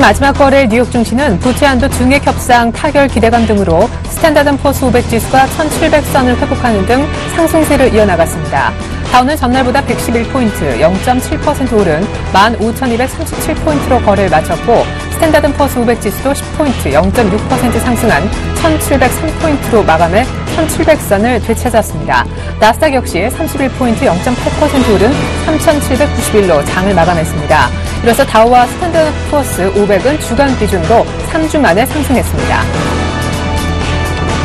마지막 거래일 뉴욕 증시는 부채한도 증액 협상 타결 기대감 등으로 스탠다드 & 포스 500 지수가 1,700선을 회복하는 등 상승세를 이어나갔습니다. 다우는 전날보다 111포인트, 0.7% 오른 15,237포인트로 거래를 마쳤고 스탠다드 & 포스 500 지수도 10포인트, 0.6% 상승한 1,703포인트로 마감해 1,700선을 되찾았습니다. 나스닥 역시 31포인트, 0.8% 오른 3,791로 장을 마감했습니다. 이로써 다우와 스탠다드 & 포스 500은 주간 기준으로 3주 만에 상승했습니다.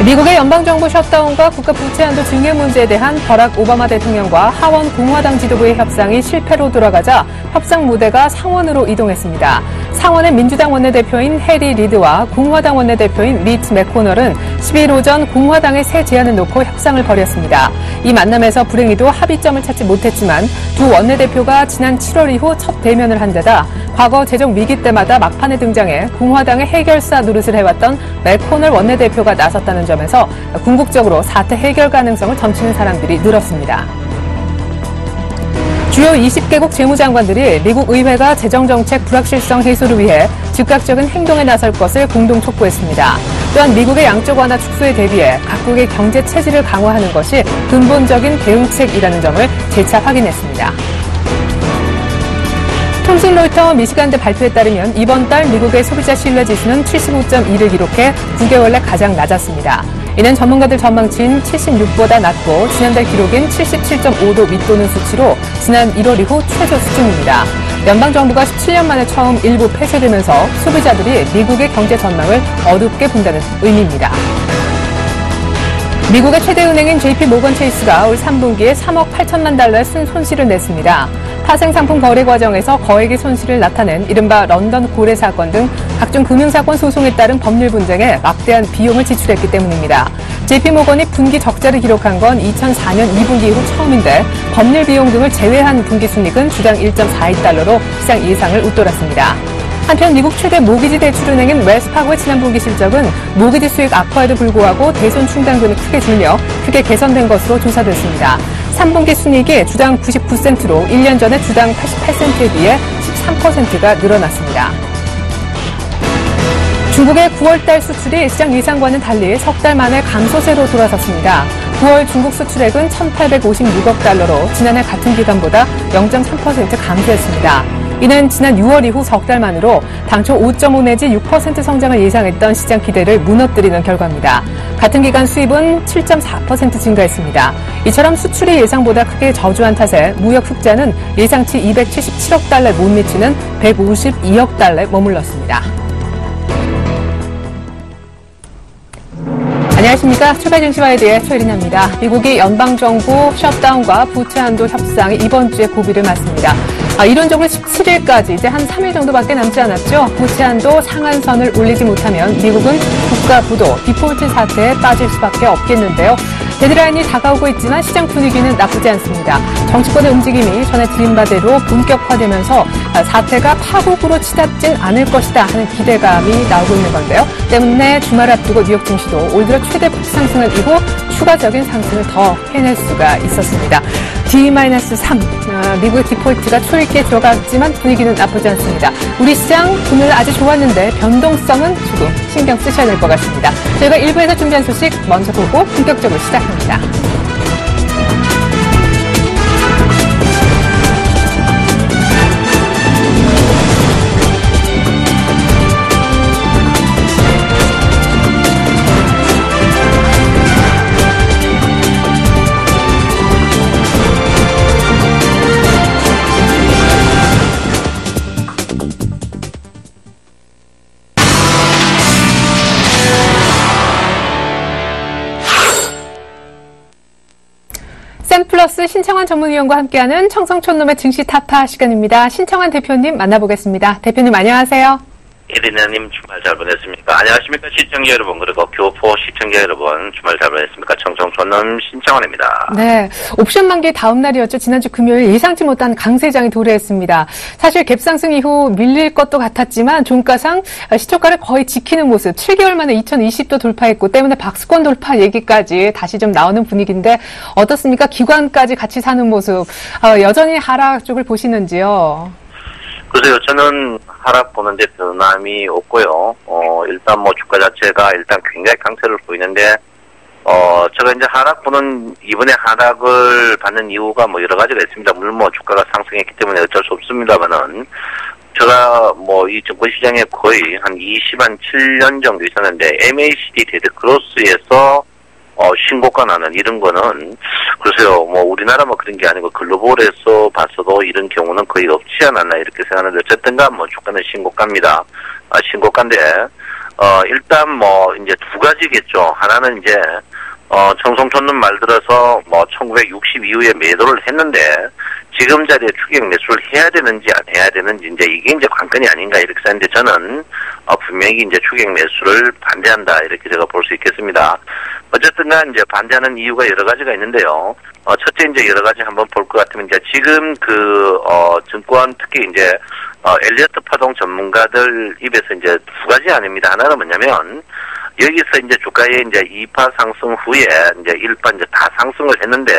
미국의 연방정부 셧다운과 국가 부채 한도 증액 문제에 대한 버락 오바마 대통령과 하원 공화당 지도부의 협상이 실패로 돌아가자 협상 무대가 상원으로 이동했습니다. 상원의 민주당 원내대표인 해리 리드와 공화당 원내대표인 미트 맥코널은 12일 오전 공화당의 새 제안을 놓고 협상을 벌였습니다. 이 만남에서 불행히도 합의점을 찾지 못했지만 두 원내대표가 지난 7월 이후 첫 대면을 한 데다 과거 재정 위기 때마다 막판에 등장해 공화당의 해결사 노릇을 해왔던 맥코널 원내대표가 나섰다는 점에서 궁극적으로 사태 해결 가능성을 점치는 사람들이 늘었습니다. 주요 20개국 재무장관들이 미국 의회가 재정정책 불확실성 해소를 위해 즉각적인 행동에 나설 것을 공동 촉구했습니다. 또한 미국의 양적 완화 축소에 대비해 각국의 경제 체질을 강화하는 것이 근본적인 대응책이라는 점을 재차 확인했습니다. 통신 로이터 미시간대 발표에 따르면 이번 달 미국의 소비자 신뢰 지수는 75.2를 기록해 9개월 내 가장 낮았습니다. 이는 전문가들 전망치인 76보다 낮고 지난달 기록인 77.5도 밑도는 수치로 지난 1월 이후 최저 수준입니다. 연방정부가 17년 만에 처음 일부 폐쇄되면서 소비자들이 미국의 경제 전망을 어둡게 본다는 의미입니다. 미국의 최대 은행인 JP 모건 체이스가 올 3분기에 3억 8천만 달러의 순손실을 냈습니다. 파생상품 거래 과정에서 거액의 손실을 나타낸 이른바 런던 고래 사건 등 각종 금융사건 소송에 따른 법률 분쟁에 막대한 비용을 지출했기 때문입니다. JP모건이 분기 적자를 기록한 건 2004년 2분기 이후 처음인데 법률 비용 등을 제외한 분기 순이익은 주당 1.42달러로 시장 예상을 웃돌았습니다. 한편 미국 최대 모기지 대출은행인 웰스파고의 지난 분기 실적은 모기지 수익 악화에도 불구하고 대손 충당금이 크게 줄며 크게 개선된 것으로 조사됐습니다. 3분기 순이익이 주당 99센트로 1년 전에 주당 88센트에 비해 13%가 늘어났습니다. 중국의 9월달 수출이 시장 예상과는 달리 석 달 만에 감소세로 돌아섰습니다. 9월 중국 수출액은 1,856억 달러로 지난해 같은 기간보다 0.3% 감소했습니다. 이는 지난 6월 이후 석 달 만으로 당초 5.5 내지 6% 성장을 예상했던 시장 기대를 무너뜨리는 결과입니다. 같은 기간 수입은 7.4% 증가했습니다. 이처럼 수출이 예상보다 크게 저조한 탓에 무역 흑자는 예상치 277억 달러에 못 미치는 152억 달러에 머물렀습니다. 안녕하십니까. 출발 증시와에 대해 최혜린입니다. 미국이 연방정부 셧다운과 부채 한도 협상이 이번 주에 고비를 맞습니다. 이론적으로 17일까지 이제 한 3일 정도밖에 남지 않았죠. 부채 한도 상한선을 올리지 못하면 미국은 국가 부도, 디폴트 사태에 빠질 수밖에 없겠는데요. 데드라인이 다가오고 있지만 시장 분위기는 나쁘지 않습니다. 정치권의 움직임이 전에 드린 바대로 본격화되면서 사태가 파국으로 치닫진 않을 것이다 하는 기대감이 나오고 있는 건데요. 때문에 주말 앞두고 뉴욕 증시도 올 들어 최대 폭 상승을 이고 추가적인 상승을 더 해낼 수가 있었습니다. D-3, 미국의 디폴트가 초읽기에 들어갔지만 분위기는 나쁘지 않습니다. 우리 시장 오늘 아주 좋았는데 변동성은 조금 신경 쓰셔야 될 것 같습니다. 저희가 1부에서 준비한 소식 먼저 보고 본격적으로 시작합니다. 플러스 신청환 전문위원과 함께하는 청성촌놈의 증시 타파 시간입니다. 신청환 대표님 만나보겠습니다. 대표님 안녕하세요. 이리나님 주말 잘 보냈습니까? 안녕하십니까 시청자 여러분, 그리고 교포 시청자 여러분 주말 잘 보냈습니까? 청성촌놈 신청환입니다. 네, 옵션 만기 다음 날이었죠. 지난주 금요일 예상치 못한 강세장이 도래했습니다. 사실 갭상승 이후 밀릴 것도 같았지만 종가상 시초가를 거의 지키는 모습, 7개월 만에 2020도 돌파했고 때문에 박스권 돌파 얘기까지 다시 좀 나오는 분위기인데 어떻습니까? 기관까지 같이 사는 모습, 여전히 하락 쪽을 보시는지요? 글쎄요, 저는 하락 보는데 변함이 없고요. 일단 뭐 주가 자체가 일단 굉장히 강세를 보이는데, 제가 이제 하락 보는, 이번에 하락을 받는 이유가 뭐 여러 가지가 있습니다. 물론 뭐 주가가 상승했기 때문에 어쩔 수 없습니다만은, 제가 뭐 이 증권시장에 거의 한 27년 정도 있었는데, MACD 데드크로스에서 신고가 나는 이런 거는, 글쎄요, 뭐, 우리나라만 그런 게 아니고, 글로벌에서 봤어도 이런 경우는 거의 없지 않았나, 이렇게 생각하는데, 어쨌든간 뭐, 주가는 신고가입니다. 신고가인데, 일단 뭐, 이제 두 가지겠죠. 하나는 이제, 청송촌는 말 들어서 뭐, 1960 이후에 매도를 했는데, 지금 자리에 추격 매수를 해야 되는지 안 해야 되는지, 이제 이게 이제 관건이 아닌가, 이렇게 생각하는데, 저는, 분명히 이제 추격 매수를 반대한다, 이렇게 제가 볼 수 있겠습니다. 어쨌든간 이제 반대하는 이유가 여러 가지가 있는데요. 첫째 이제 여러 가지 한번 볼 것 같으면 이제 지금 증권 특히 이제 엘리어트 파동 전문가들 입에서 이제 두 가지 아닙니다. 하나는 뭐냐면 여기서 이제 주가의 이제 2파 상승 후에 이제 1파 이제 다 상승을 했는데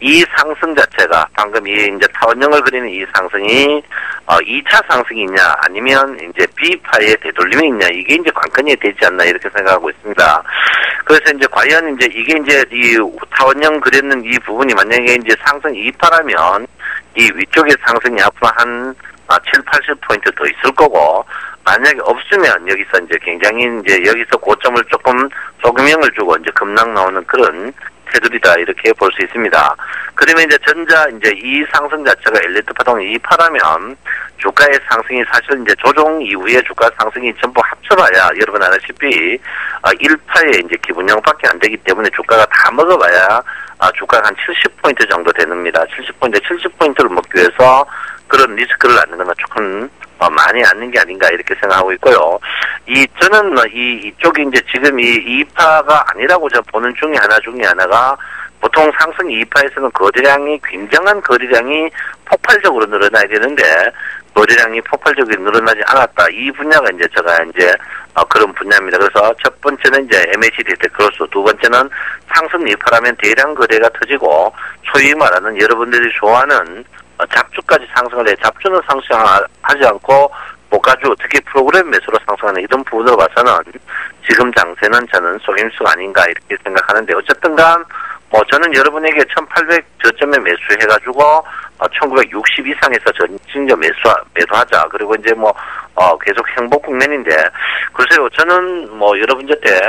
이 상승 자체가 방금 이 이제 타원형을 그리는 이 상승이 2차 상승이 있냐 아니면 이제 B파의 되돌림이 있냐 이게 이제 관건이 되지 않나 이렇게 생각하고 있습니다. 그래서 이제 과연 이제 이게 이제 이 타원형 그리는 이 부분이 만약에 이제 상승 2파라면 이 위쪽의 상승이 앞으로 한 7, 80포인트 더 있을 거고 만약에 없으면 여기서 이제 굉장히 이제 여기서 고점을 조금형을 주고 이제 급락 나오는 그런 테두리다 이렇게 볼 수 있습니다. 그러면 이제 전자 이제 이 상승 자체가 엘리트 파동이 2파라면 주가의 상승이 사실 이제 조정 이후에 주가 상승이 전부 합쳐봐야 여러분 아시다시피 1파에 이제 기분형밖에 안 되기 때문에 주가가 다 먹어봐야 주가가 한 70포인트 정도 됩니다. 70포인트를 먹기 위해서 그런 리스크를 안는 건 조금 많이 않는 게 아닌가 이렇게 생각하고 있고요. 저는 이쪽이 이제 지금 이 2파가 아니라고 저 보는 중에 하나가 보통 상승 2파에서는 거래량이 굉장한 거래량이 폭발적으로 늘어나야 되는데 거래량이 폭발적으로 늘어나지 않았다. 이 분야가 이제 제가 이제 그런 분야입니다. 그래서 첫 번째는 이제 MACD 데크로스, 두 번째는 상승 2파라면 대량 거래가 터지고 소위 말하는 여러분들이 좋아하는 잡주까지 상승을 해. 잡주는 상승하지 않고 목가주 특히 프로그램 매수로 상승하는 이런 부분으로 봐서는 지금 장세는 저는 속임수가 아닌가 이렇게 생각하는데 어쨌든간 뭐 저는 여러분에게 1800 저점에 매수해가지고 1960 이상에서 전진적 매도하자. 그리고 이제 뭐 계속 행복 국면인데 글쎄요 저는 뭐 여러분 때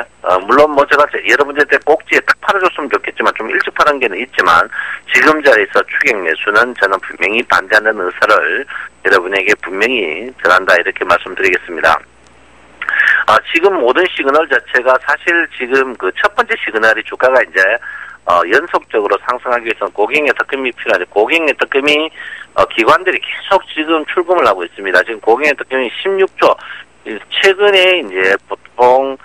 물론 뭐 제가 여러분 때 꼭지에 딱 팔아줬으면 좋겠지만 좀 일찍 파는 게는 있지만 지금 자리에서 추격 매수는 저는 분명히 반대하는 의사를 여러분에게 분명히 전한다 이렇게 말씀드리겠습니다. 지금 모든 시그널 자체가 사실 지금 그 첫 번째 시그널이 주가가 이제 연속적으로 상승하기 위해서는 고객의 특금이 필요한데 고객의 특금이 기관들이 계속 지금 출금을 하고 있습니다. 지금 고객의 특금이 16조 최근에 이제 보통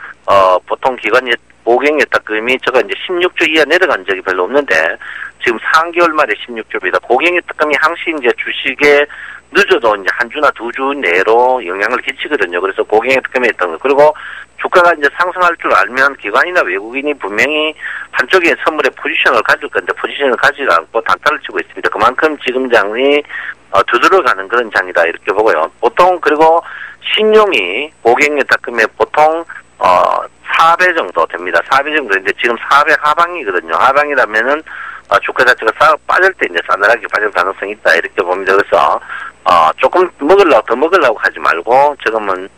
기관의 고객의 특금이 제가 이제 16조 이하 내려간 적이 별로 없는데 지금 3개월 만에 16조입니다. 고객의 특금이 항시 이제 주식에 늦어도 이제 한 주나 두 주 내로 영향을 끼치거든요. 그래서 고객의 특금이 있던 거. 그리고 주가가 이제 상승할 줄 알면 기관이나 외국인이 분명히 한쪽에 선물에 포지션을 가질 건데 포지션을 가지지 않고 단타를 치고 있습니다. 그만큼 지금 장이 두드러가는 그런 장이다 이렇게 보고요. 보통 그리고 신용이 고객의 특금에 보통 4배 정도 됩니다. 4배 정도인데 지금 4배 하방이거든요. 하방이라면은 주가 자체가 빠질 때 이제 싸늘하게 빠질 가능성이 있다 이렇게 봅니다. 그래서 조금 더 먹으려고 하지 말고 지금은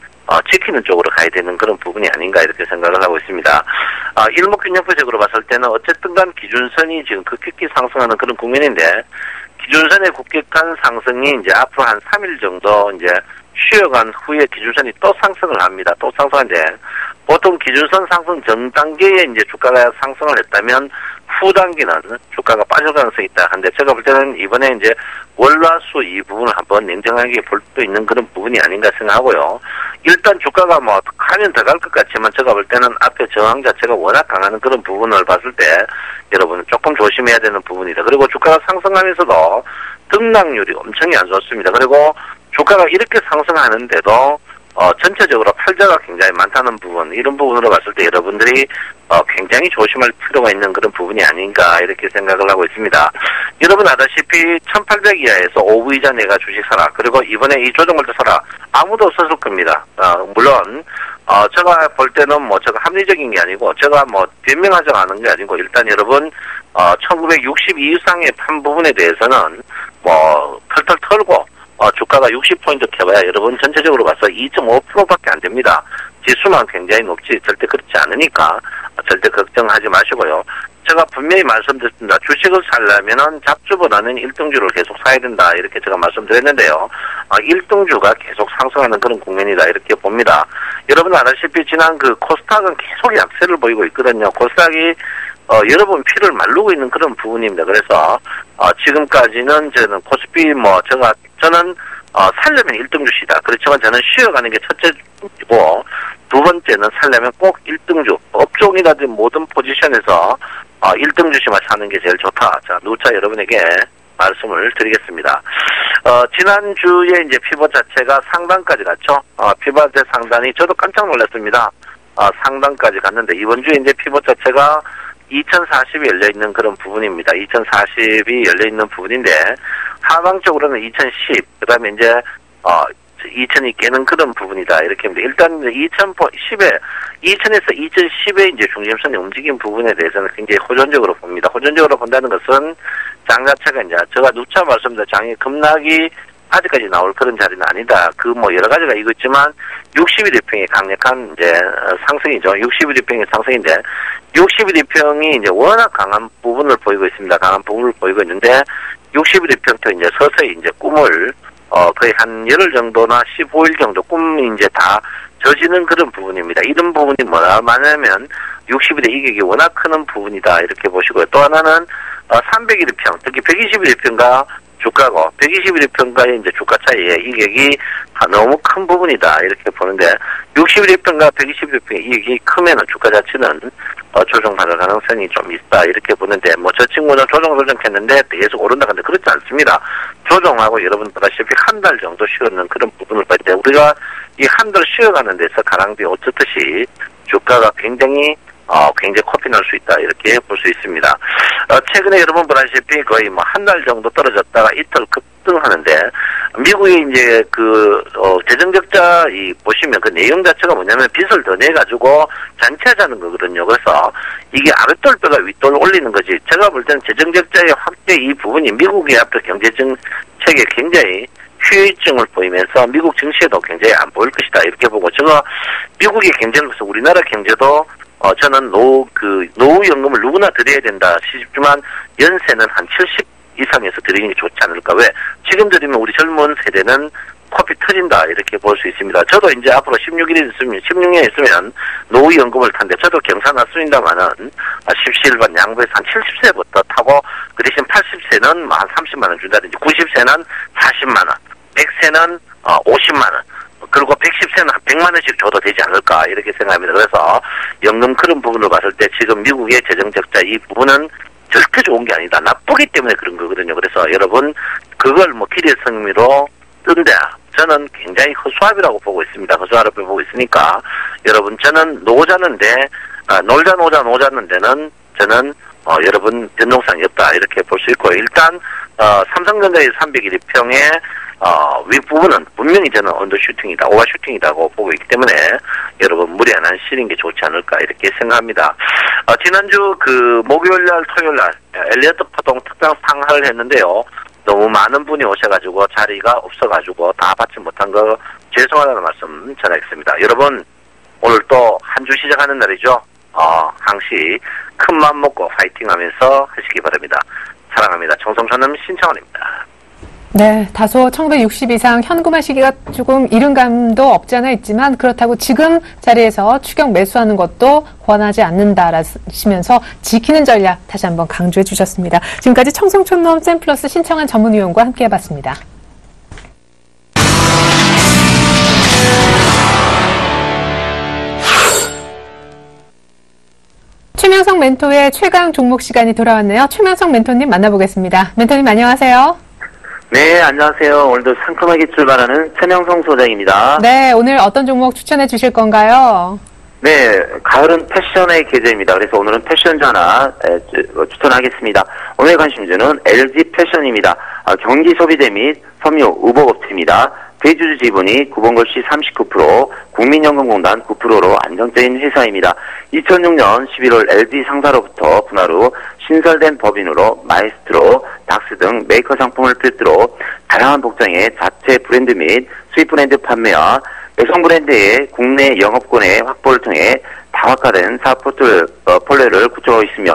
지키는 쪽으로 가야 되는 그런 부분이 아닌가 이렇게 생각을 하고 있습니다. 일목균형표적으로 봤을 때는 어쨌든 간 기준선이 지금 급격히 상승하는 그런 국면인데 기준선의 급격한 상승이 이제 앞으로 한 3일 정도 이제 쉬어간 후에 기준선이 또 상승을 합니다. 또 상승하는데 보통 기준선 상승 전 단계에 이제 주가가 상승을 했다면 후 단계는 주가가 빠질 가능성이 있다. 한데 제가 볼 때는 이번에 이제 월화수 이 부분을 한번 냉정하게 볼 수 있는 그런 부분이 아닌가 생각하고요. 일단 주가가 뭐 가면 더 갈 것 같지만 제가 볼 때는 앞에 저항 자체가 워낙 강한 그런 부분을 봤을 때 여러분은 조금 조심해야 되는 부분이다. 그리고 주가가 상승하면서도 등락률이 엄청 안 좋습니다. 그리고 주가가 이렇게 상승하는데도 전체적으로 팔자가 굉장히 많다는 부분, 이런 부분으로 봤을 때 여러분들이 굉장히 조심할 필요가 있는 그런 부분이 아닌가 이렇게 생각을 하고 있습니다. 여러분 아다시피 1800 이하에서 5부 이자 내가 주식 사라. 그리고 이번에 이 조정을 또 사라. 아무도 없었을 겁니다. 물론 제가 볼 때는 뭐 제가 합리적인 게 아니고 제가 뭐 변명하자고 하는 게 아니고 일단 여러분 1962 이상의 판 부분에 대해서는 뭐 털털 털고 주가가 60포인트 켜봐야 여러분 전체적으로 봐서 2.5%밖에 안 됩니다. 지수만 굉장히 높지 절대 그렇지 않으니까 절대 걱정하지 마시고요. 제가 분명히 말씀드렸습니다. 주식을 살려면은 잡주보다는 1등주를 계속 사야 된다. 이렇게 제가 말씀드렸는데요. 1등주가 계속 상승하는 그런 국면이다. 이렇게 봅니다. 여러분 아다시피 지난 그 코스닥은 계속 약세를 보이고 있거든요. 코스닥이 여러 번 피를 마르고 있는 그런 부분입니다. 그래서 지금까지는 저는 코스피 저는 살려면 1등주시다. 그렇지만 저는 쉬어가는 게 첫째고 두 번째는 살려면 꼭 1등주 업종이라든지 모든 포지션에서 1등주시만 사는 게 제일 좋다. 자, 누차 여러분에게 말씀을 드리겠습니다. 지난주에 이제 피벗 자체가 상단까지 갔죠. 피벗의 상단이 저도 깜짝 놀랐습니다. 상단까지 갔는데 이번 주에 이제 피벗 자체가 2040이 열려있는 그런 부분입니다. 2040이 열려있는 부분인데, 하방 쪽으로는 2010, 그 다음에 이제, 2000이 깨는 그런 부분이다. 이렇게 합니다. 일단 2010에 2010에 이제 중심선이 움직인 부분에 대해서는 굉장히 호전적으로 봅니다. 호전적으로 본다는 것은 장 자체가 이제, 제가 누차 말씀드린 장이 급락이 아직까지 나올 그런 자리는 아니다. 여러 가지가 있지만, 60일 이평이 강력한, 이제, 상승이죠. 60일 이평의 상승인데, 60일 이평이 이제 워낙 강한 부분을 보이고 있습니다. 강한 부분을 보이고 있는데, 60일 이평부터 이제 서서히 이제 꿈을, 거의 한 열흘 정도나 15일 정도 꿈이 이제 다 져지는 그런 부분입니다. 이런 부분이 뭐냐면, 60일의 이격이 워낙 크는 부분이다. 이렇게 보시고요. 또 하나는, 300일 이평, 특히 120일 이평과 주가고 121평가의 이제 주가 차이의 이격이 너무 큰 부분이다 이렇게 보는데 61평과 121평의 이격이 크면은 주가 자체는 조정받을 가능성이 좀 있다 이렇게 보는데 뭐 저 친구는 조정했는데 계속 오른다 근데 그렇지 않습니다. 조정하고 여러분 보다시피 한 달 정도 쉬었는 그런 부분을 볼 때 우리가 이 한 달 쉬어가는 데서 가랑비 어쩌듯이 주가가 굉장히 코피 날 수 있다, 이렇게 볼 수 있습니다. 최근에 여러분 보다시피 거의 뭐 한 달 정도 떨어졌다가 이틀 급등하는데, 미국이 이제 재정적자, 보시면 그 내용 자체가 뭐냐면 빚을 더 내가지고 잔치하자는 거거든요. 그래서 이게 아랫돌뼈가 윗돌 올리는 거지. 제가 볼 때는 재정적자의 확대 이 부분이 미국의 앞에 경제정책에 굉장히 휴유증을 보이면서 미국 증시에도 굉장히 안 보일 것이다, 이렇게 보고, 제가 미국의 경제를 봐서 우리나라 경제도 저는 노후연금을 누구나 드려야 된다 싶지만 연세는 한 70 이상에서 드리는 게 좋지 않을까. 왜? 지금 드리면 우리 젊은 세대는 코피 터진다 이렇게 볼 수 있습니다. 저도 이제 앞으로 16년 있으면 노후연금을 탄데 저도 경사나 쓰인다마는 17번 양보해서 한 70세부터 타고 그 대신 80세는 한 30만 원 준다든지 90세는 40만 원, 100세는 50만 원. 그리고 110세는 한 100만 원씩 줘도 되지 않을까 이렇게 생각합니다. 그래서 연금 그런 부분을 봤을 때 지금 미국의 재정적자 이 부분은 절대 좋은 게 아니다. 나쁘기 때문에 그런 거거든요. 그래서 여러분 그걸 기대 성미로 뜬다. 저는 굉장히 허수아비라고 보고 있습니다. 허수아비라고 보고 있으니까 여러분 저는 노자는데 노자는 데는 저는 여러분 변동성이 없다 이렇게 볼 수 있고 일단 삼성전자의 301평에 윗부분은 분명히 저는 언더슈팅이다, 오버슈팅이다고 보고 있기 때문에 여러분 무리 안 하시는 게 좋지 않을까 이렇게 생각합니다. 지난주 목요일날 토요일날 엘리어트 파동 특강 상하를 했는데요. 너무 많은 분이 오셔가지고 자리가 없어가지고 다 받지 못한 거 죄송하다는 말씀 전하겠습니다. 여러분 오늘 또 한 주 시작하는 날이죠. 항시 큰 맘 먹고 파이팅하면서 하시기 바랍니다. 사랑합니다. 정성천음 신청원입니다. 네, 다소 1960 이상 현금화 시기가 조금 이른 감도 없지 않아 있지만 그렇다고 지금 자리에서 추격 매수하는 것도 권하지 않는다라시면서 지키는 전략 다시 한번 강조해 주셨습니다. 지금까지 청성촌놈 샘플러스 신청한 전문위원과 함께 해봤습니다. 최명성 멘토의 최강 종목 시간이 돌아왔네요. 최명성 멘토님 만나보겠습니다. 멘토님 안녕하세요. 네, 안녕하세요. 오늘도 상큼하게 출발하는 최명성 소장입니다. 네, 오늘 어떤 종목 추천해 주실 건가요? 네, 가을은 패션의 계절입니다. 그래서 오늘은 패션주 하나 추천하겠습니다. 오늘 관심주는 LG 패션입니다. 경기 소비대 및 섬유 의복업체입니다. 대주주 지분이 구본걸씨 39%, 국민연금공단 9%로 안정적인 회사입니다. 2006년 11월 LG 상사로부터 분할 후 신설된 법인으로 마에스트로, 닥스 등 메이커 상품을 필두로 다양한 복장의 자체 브랜드 및 수입 브랜드 판매와 여성 브랜드의 국내 영업권의 확보를 통해 다각화된 사업 포트폴리오를 구축하고 있으며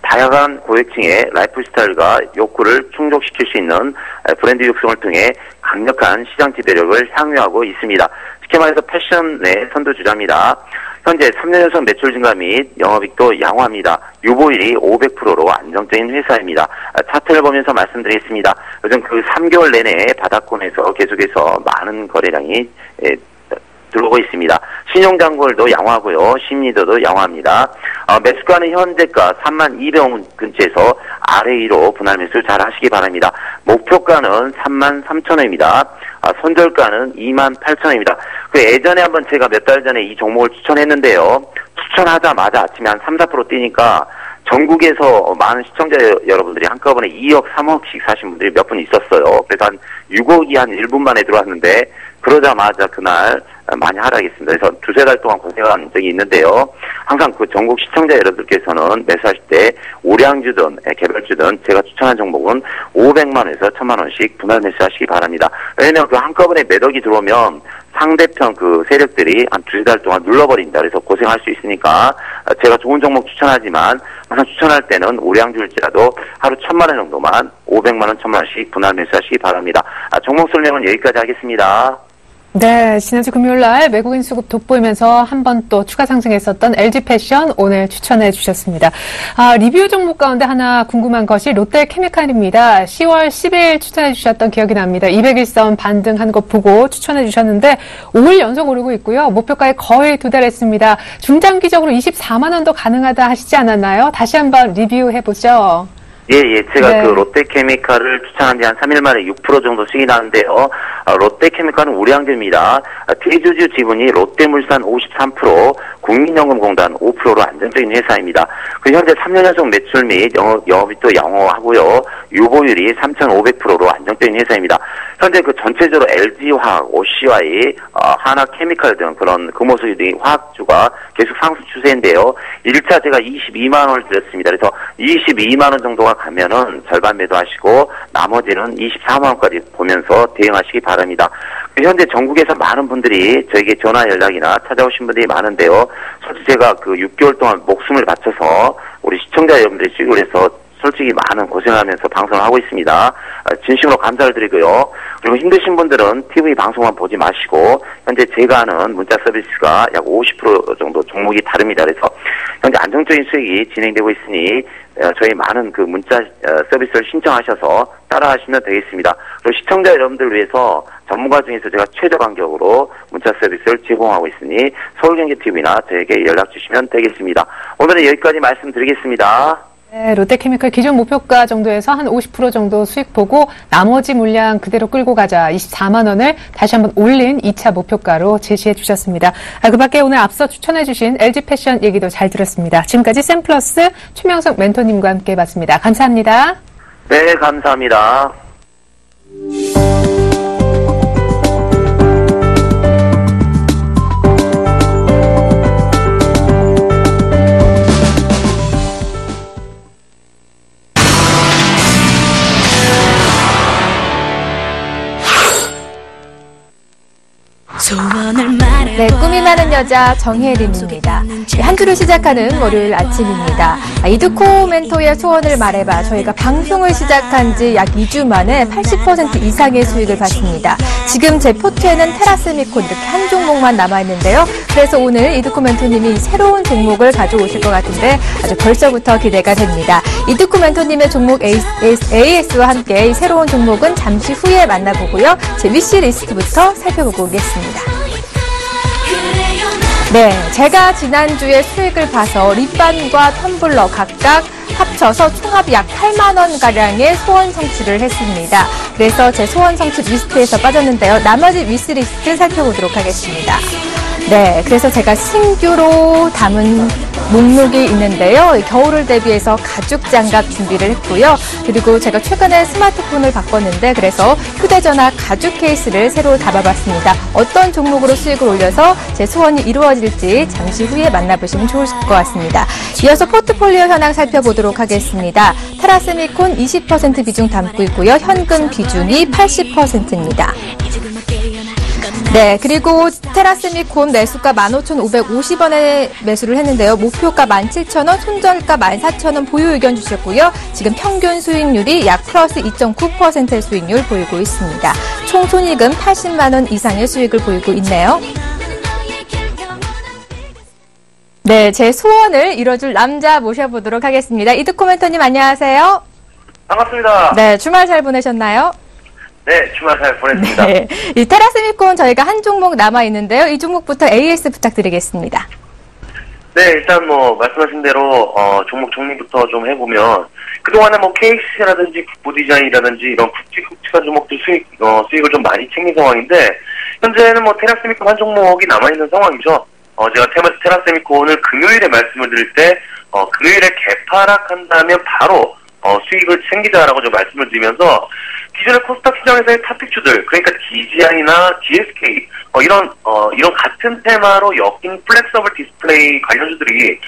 다양한 고객층의 라이프 스타일과 욕구를 충족시킬 수 있는 브랜드 육성을 통해 강력한 시장 지배력을 향유하고 있습니다. 쉽게 말해서 패션의 선두주자입니다. 현재 3년 연속 매출 증가 및 영업이익도 양호합니다. 유보율이 500%로 안정적인 회사입니다. 차트를 보면서 말씀드리겠습니다. 요즘 그 3개월 내내 바닥권에서 계속해서 많은 거래량이 들어오고 있습니다. 신용잔고율도 양호하고요. 심리도도 양호합니다. 매수가는 현재가 32,000원 근처에서 아래 위로 분할 매수 잘 하시기 바랍니다. 목표가는 33,000원입니다. 손절가는 28,000원입니다. 그 예전에 한번 제가 몇 달 전에 이 종목을 추천했는데요. 추천하자마자 아침에 한 3, 4% 뛰니까 전국에서 많은 시청자 여러분들이 한꺼번에 2억, 3억씩 사신 분들이 몇 분 있었어요. 그래서 한 6억이 한 1분 만에 들어왔는데 그러자마자 그날 많이 하락했습니다. 그래서 두세 달 동안 고생한 적이 있는데요. 항상 그 전국 시청자 여러분들께서는 매수하실 때 우량주든 개별주든 제가 추천한 종목은 500만 원에서 1000만 원씩 분할 매수하시기 바랍니다. 왜냐면 그 한꺼번에 매덕이 들어오면 상대편 그 세력들이 한 두세 달 동안 눌러버린다. 그래서 고생할 수 있으니까 제가 좋은 종목 추천하지만 항상 추천할 때는 우량주일지라도 하루 1000만 원 정도만 500만 원, 1000만 원씩 분할 매수하시기 바랍니다. 종목 설명은 여기까지 하겠습니다. 네, 지난주 금요일날 외국인 수급 돋보이면서 한 번 또 추가 상승했었던 LG패션 오늘 추천해 주셨습니다. 리뷰 종목 가운데 하나 궁금한 것이 롯데케미칼입니다. 10월 10일 추천해 주셨던 기억이 납니다. 201선 반등한 거 보고 추천해 주셨는데 5일 연속 오르고 있고요. 목표가에 거의 도달했습니다. 중장기적으로 24만 원도 가능하다 하시지 않았나요? 다시 한번 리뷰해 보죠. 예, 제가 네. 그 롯데케미칼을 추천한 지 한 3일 만에 6% 정도 수익이 나는데요. 롯데케미칼은 우량주입니다. 대주주 지분이 롯데물산 53%, 국민연금공단 5%로 안정적인 회사입니다. 그 현재 3년 연속 매출 및 영업이익도 양호하고요. 유보율이 3,500%로 안정적인 회사입니다. 현재 그 전체적으로 LG화학, OCY, 하나케미칼 등 그런 금호수유리 화학주가 계속 상승 추세인데요. 1차 제가 22만 원을 드렸습니다. 그래서 22만 원 정도가 가면은 절반 매도하시고 나머지는 24만 원까지 보면서 대응하시기 바랍니다. 현재 전국에서 많은 분들이 저에게 전화 연락이나 찾아오신 분들이 많은데요. 솔직히 제가 그 6개월 동안 목숨을 바쳐서 우리 시청자 여러분들이 수익을 해서 솔직히 많은 고생하면서 방송을 하고 있습니다. 진심으로 감사를 드리고요. 그리고 힘드신 분들은 TV 방송만 보지 마시고 현재 제가 하는 문자 서비스가 약 50% 정도 종목이 다릅니다. 그래서 현재 안정적인 수익이 진행되고 있으니 저희 많은 그 문자 서비스를 신청하셔서 따라하시면 되겠습니다. 그리고 시청자 여러분들을 위해서 전문가 중에서 제가 최저 간격으로 문자 서비스를 제공하고 있으니 서울경제TV나 저에게 연락 주시면 되겠습니다. 오늘은 여기까지 말씀드리겠습니다. 네, 롯데케미칼 기존 목표가 정도에서 한 50% 정도 수익 보고 나머지 물량 그대로 끌고 가자 24만 원을 다시 한번 올린 2차 목표가로 제시해 주셨습니다. 그 밖에 오늘 앞서 추천해 주신 LG패션 얘기도 잘 들었습니다. 지금까지 샘플러스 최명석 멘토님과 함께 해봤습니다. 감사합니다. 네, 감사합니다. 네, 꿈이 많은 여자 정혜림입니다. 한 주를 시작하는 월요일 아침입니다. 이두코 멘토의 소원을 말해봐. 저희가 방송을 시작한 지 약 2주 만에 80% 이상의 수익을 봤습니다. 지금 제 포트에는 테라스미콘 이렇게 한 종목만 남아있는데요. 그래서 오늘 이두코 멘토님이 새로운 종목을 가져오실 것 같은데 아주 벌써부터 기대가 됩니다. 이두코 멘토님의 종목 AS와 함께 이 새로운 종목은 잠시 후에 만나보고요. 제 위시리스트부터 살펴보고 오겠습니다. 네, 제가 지난주에 수익을 봐서 립밤과 텀블러 각각 합쳐서 총합 약 8만 원가량의 소원 성취를 했습니다. 그래서 제 소원 성취 리스트에서 빠졌는데요. 나머지 위시리스트 살펴보도록 하겠습니다. 네, 그래서 제가 신규로 담은 목록이 있는데요. 겨울을 대비해서 가죽 장갑 준비를 했고요. 그리고 제가 최근에 스마트폰을 바꿨는데 그래서 휴대전화 가죽 케이스를 새로 담아봤습니다. 어떤 종목으로 수익을 올려서 제 소원이 이루어질지 잠시 후에 만나보시면 좋을 것 같습니다. 이어서 포트폴리오 현황 살펴보도록 하겠습니다. 테라세미콘 20% 비중 담고 있고요. 현금 비중이 80%입니다. 네, 그리고 테라세미콘 매수가 15,550원에 매수를 했는데요. 목표가 17,000원, 손절가 14,000원 보유 의견 주셨고요. 지금 평균 수익률이 약 플러스 2.9%의 수익률 보이고 있습니다. 총 손익은 80만 원 이상의 수익을 보이고 있네요. 네, 제 소원을 이뤄줄 남자 모셔보도록 하겠습니다. 이두코 멘토님 안녕하세요. 반갑습니다. 네, 주말 잘 보내셨나요? 네, 주말 잘 보냈습니다. 네, 이 테라세미콘 저희가 한 종목 남아있는데요. 이 종목부터 AS 부탁드리겠습니다. 네, 일단 말씀하신 대로, 종목 정리부터 좀 해보면, 그동안에 KCC라든지 국보디자인이라든지 이런 굵직굵직한 종목들 수익을 좀 많이 챙긴 상황인데, 현재는 테라세미콘 한 종목이 남아있는 상황이죠. 제가 테라세미콘을 금요일에 말씀을 드릴 때, 금요일에 개파락한다면 바로, 수익을 챙기자라고 좀 말씀을 드리면서, 기존의 코스닥 시장에서의 탑픽주들, 그러니까 DGI나 GSK, 이런 같은 테마로 엮인 플렉서블 디스플레이 관련주들이,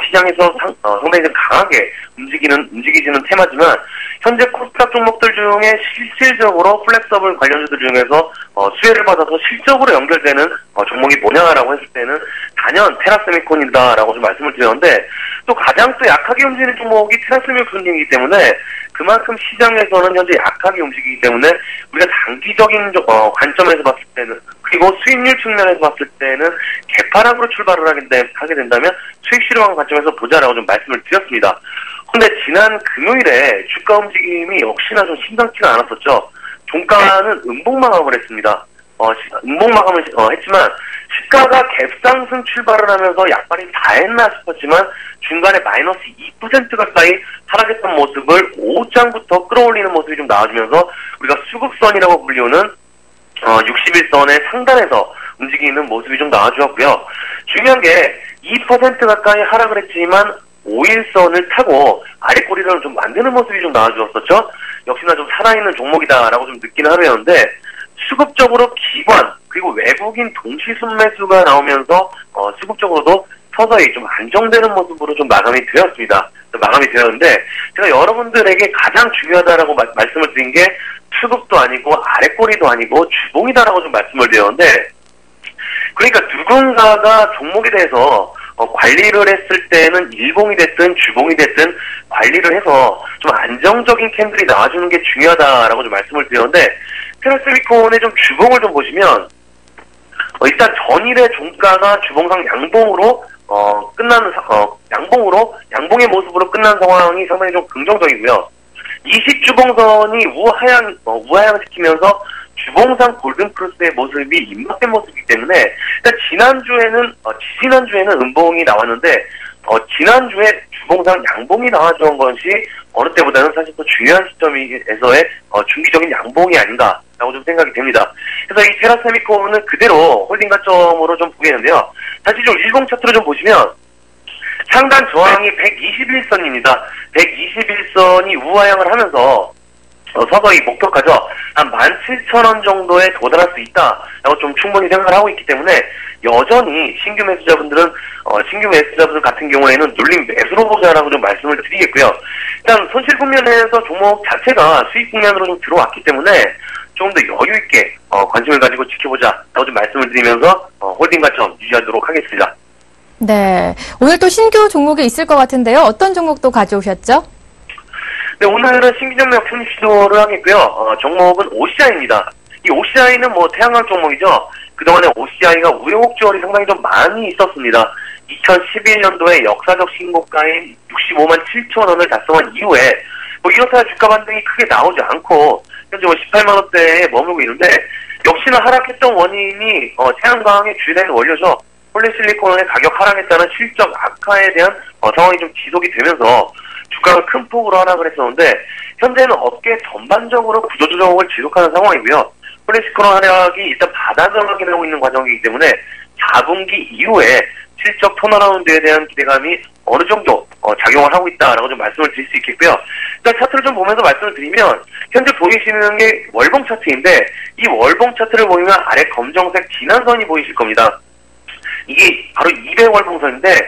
시장에서 상당히 좀 강하게 움직이지는 테마지만, 현재 코스닥 종목들 중에 실질적으로 플렉서블 관련주들 중에서, 수혜를 받아서 실적으로 연결되는, 종목이 뭐냐라고 했을 때는, 단연 테라세미콘이다라고 좀 말씀을 드렸는데, 또 가장 또 약하게 움직이는 종목이 테라세미콘이기 때문에, 그만큼 시장에서는 현재 약하게 움직이기 때문에 우리가 단기적인 관점에서 봤을 때는 그리고 수익률 측면에서 봤을 때는 개파락으로 출발을 하게 된다면 수익 실현 관점에서 보자라고 좀 말씀을 드렸습니다. 그런데 지난 금요일에 주가 움직임이 역시나 좀 심상치가 않았었죠. 종가는 음봉마감을 했습니다. 음봉마감을 했지만 시가가 갭상승 출발을 하면서 약발이 다 했나 싶었지만 중간에 마이너스 2% 가까이 하락했던 모습을 5장부터 끌어올리는 모습이 좀 나와주면서 우리가 수급선이라고 불리우는 61선의 상단에서 움직이는 모습이 좀 나와주었고요. 중요한 게 2% 가까이 하락을 했지만 5일선을 타고 아래꼬리를 좀 만드는 모습이 좀 나와주었었죠. 역시나 좀 살아있는 종목이다라고 좀 느끼는 하루였는데 수급적으로 기관 그리고 외국인 동시 순매수가 나오면서 수급적으로도 서서히 좀 안정되는 모습으로 좀 마감이 되었습니다. 마감이 되었는데 제가 여러분들에게 가장 중요하다라고 말씀을 드린 게 수급도 아니고 아래꼬리도 아니고 주봉이다라고 좀 말씀을 드렸는데 그러니까 누군가가 종목에 대해서 관리를 했을 때는 일봉이 됐든 주봉이 됐든 관리를 해서 좀 안정적인 캔들이 나와주는 게 중요하다라고 좀 말씀을 드렸는데 테라세미콘의 좀 주봉을 좀 보시면 일단 전일의 종가가 주봉상 양봉으로 양봉의 모습으로 끝난 상황이 상당히 좀 긍정적이고요. 20주봉선이 우하향시키면서 주봉상 골든크로스의 모습이 임박된 모습이기 때문에 일단 지난주에는 음봉이 나왔는데 지난주에 주봉상 양봉이 나와준 것이 어느 때보다는 사실 또 중요한 시점에서의 중기적인 양봉이 아닌가라고 좀 생각이 됩니다. 그래서 이 테라세미콘은 그대로 홀딩 가점으로 좀 보이는데요. 다시 좀 일봉 차트로 좀 보시면 상단 저항이 121선입니다. 121선이 우하향을 하면서 서서히 목표가죠. 한 17,000원 정도에 도달할 수 있다라고 좀 충분히 생각을 하고 있기 때문에 여전히 신규 매수자분들 같은 경우에는 눌림 매수로 보자라고 좀 말씀을 드리겠고요. 일단 손실 국면에서 종목 자체가 수익 국면으로 좀 들어왔기 때문에 조금 더 여유 있게 관심을 가지고 지켜보자라고 좀 말씀을 드리면서 홀딩 가점 유지하도록 하겠습니다. 네, 오늘 또 신규 종목이 있을 것 같은데요. 어떤 종목도 가져오셨죠? 네, 오늘은 신규종목 편입 시도를 하겠고요. 종목은 OCI입니다. 이 OCI는 태양광 종목이죠. 그동안에 OCI가 우여곡절이 상당히 좀 많이 있었습니다. 2011년도에 역사적 신고가인 65만 7천 원을 달성한 이후에 이렇다 주가 반등이 크게 나오지 않고 현재 18만 원대에 머물고 있는데 역시나 하락했던 원인이 태양광의 주된 원료죠. 폴리실리콘의 가격 하락했다는 실적 악화에 대한 상황이 좀 지속이 되면서 주가가 큰 폭으로 하락을 했었는데 현재는 업계 전반적으로 구조조정을 지속하는 상황이고요. 폴리시클론 하락이 일단 바닥을 확인하고 있는 과정이기 때문에 4분기 이후에 실적 턴어라운드에 대한 기대감이 어느 정도 작용을 하고 있다라고 좀 말씀을 드릴 수 있겠고요. 일단 차트를 좀 보면서 말씀을 드리면 현재 보이시는 게 월봉 차트인데 이 월봉 차트를 보면 아래 검정색 진한선이 보이실 겁니다. 이게 바로 200월봉선인데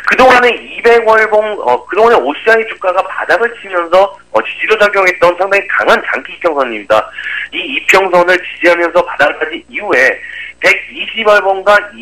그동안에 200월봉 그동안에 OCI 주가가 바닥을 치면서 지지로 작용했던 상당히 강한 장기 이평선입니다. 이 이평선을 지지하면서 바닥을 빠진 이후에 120월봉과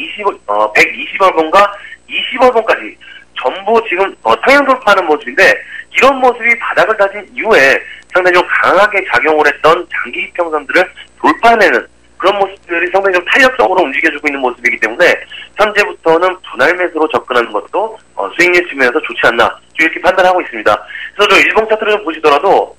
120월봉과 20월봉까지 전부 지금 상향 돌파하는 모습인데 이런 모습이 바닥을 다진 이후에 상당히 좀 강하게 작용을 했던 장기 이평선들을 돌파해내는 그런 모습들이 상당히 좀 탄력적으로 움직여주고 있는 모습이기 때문에 현재부터는 분할 매수로 접근하는 것도 수익률 측면에서 좋지 않나 이렇게 판단하고 있습니다. 그래서 저 일봉 차트를 좀 보시더라도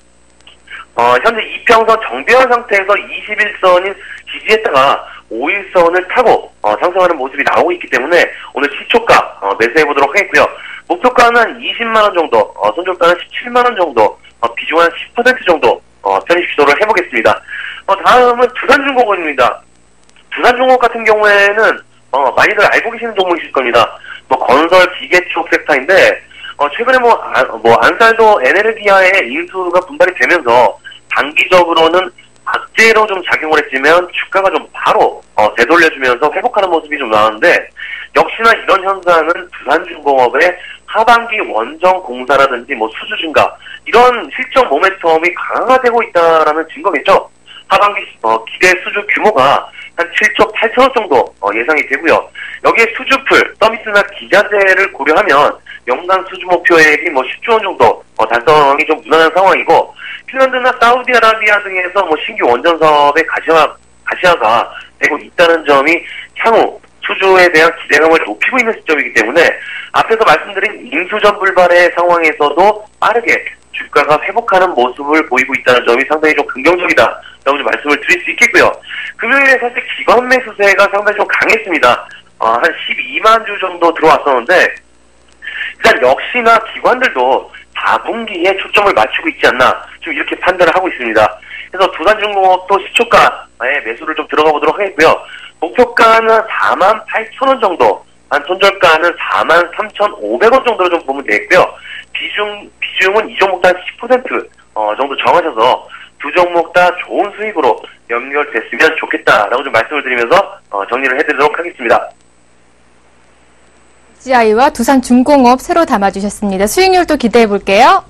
현재 이평선 정배열 상태에서 21선인 지지했다가 5일선을 타고 상승하는 모습이 나오고 있기 때문에 오늘 시초가 매수해보도록 하겠고요. 목표가는 20만원 정도, 손절가는 17만원 정도, 비중 한 10% 정도 편입 시도를 해보겠습니다. 다음은 두산중공업입니다. 두산중공업 같은 경우에는 많이들 알고 계시는 종목이실 겁니다. 건설, 기계 쪽 섹터인데 최근에 안살도 에네르기아의 인수가 분발이 되면서 단기적으로는 악재로 좀 작용을 했지만 주가가 좀 바로 되돌려주면서 회복하는 모습이 좀 나왔는데 역시나 이런 현상은 두산중공업의 하반기 원정 공사라든지 수주 증가 이런 실적 모멘텀이 강화되고 있다라는 증거겠죠. 하반기 기대 수주 규모가 한 7조 8천억 정도 예상이 되고요. 여기에 수주풀, 서비스나 기자재를 고려하면 연간 수주 목표액이 10조 원 정도 달성이 좀 무난한 상황이고 핀란드나 사우디아라비아 등에서 신규 원전 사업의 가시화가 되고 있다는 점이 향후 수주에 대한 기대감을 높이고 있는 시점이기 때문에 앞에서 말씀드린 인수전 불발의 상황에서도 빠르게 주가가 회복하는 모습을 보이고 있다는 점이 상당히 좀 긍정적이다라고 좀 말씀을 드릴 수 있겠고요. 금요일에 사실 기관 매수세가 상당히 좀 강했습니다. 한 12만 주 정도 들어왔었는데 일단 역시나 기관들도 4분기에 초점을 맞추고 있지 않나 좀 이렇게 판단을 하고 있습니다. 그래서 두산중공업도 시초가에 매수를 좀 들어가 보도록 하겠고요. 목표가는 48,000원 정도, 한 손절가는 43,500원 정도로 좀 보면 되겠고요. 비중은 이 종목 다 10% 정도 정하셔서 두 종목 다 좋은 수익으로 연결됐으면 좋겠다라고 좀 말씀을 드리면서 정리를 해드리도록 하겠습니다. OCI와 두산중공업 새로 담아주셨습니다. 수익률도 기대해 볼게요.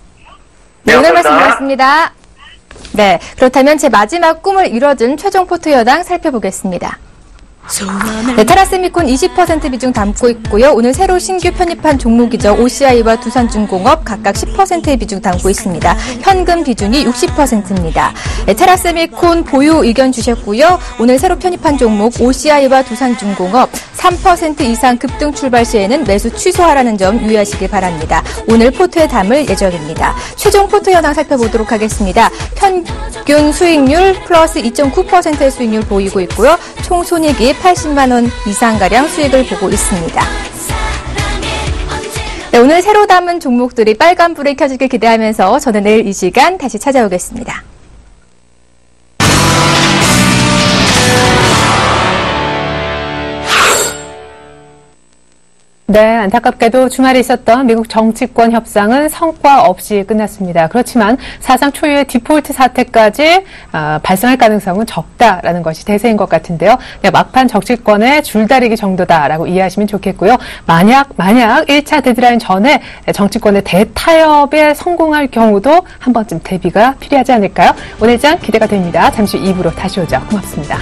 네, 오늘 말씀 고맙습니다. 네, 그렇다면 제 마지막 꿈을 이뤄준 최종 포트 여당 살펴보겠습니다. 네, 테라세미콘 20% 비중 담고 있고요. 오늘 새로 신규 편입한 종목이죠. OCI와 두산중공업 각각 10%의 비중 담고 있습니다. 현금 비중이 60%입니다. 네, 테라세미콘 보유 의견 주셨고요. 오늘 새로 편입한 종목 OCI와 두산중공업 3% 이상 급등 출발 시에는 매수 취소하라는 점 유의하시길 바랍니다. 오늘 포트에 담을 예정입니다. 최종 포트 현황 살펴보도록 하겠습니다. 평균 수익률 플러스 2.9%의 수익률 보이고 있고요. 총 손익이 80만 원 이상가량 수익을 보고 있습니다. 네, 오늘 새로 담은 종목들이 빨간불이 켜지길 기대하면서 저는 내일 이 시간 다시 찾아오겠습니다. 네, 안타깝게도 주말에 있었던 미국 정치권 협상은 성과 없이 끝났습니다. 그렇지만 사상 초유의 디폴트 사태까지 발생할 가능성은 적다라는 것이 대세인 것 같은데요. 네, 막판 정치권의 줄다리기 정도다라고 이해하시면 좋겠고요. 만약 1차 데드라인 전에 정치권의 대타협에 성공할 경우도 한 번쯤 대비가 필요하지 않을까요? 오늘 장 기대가 됩니다. 잠시 후 2부로 다시 오죠. 고맙습니다.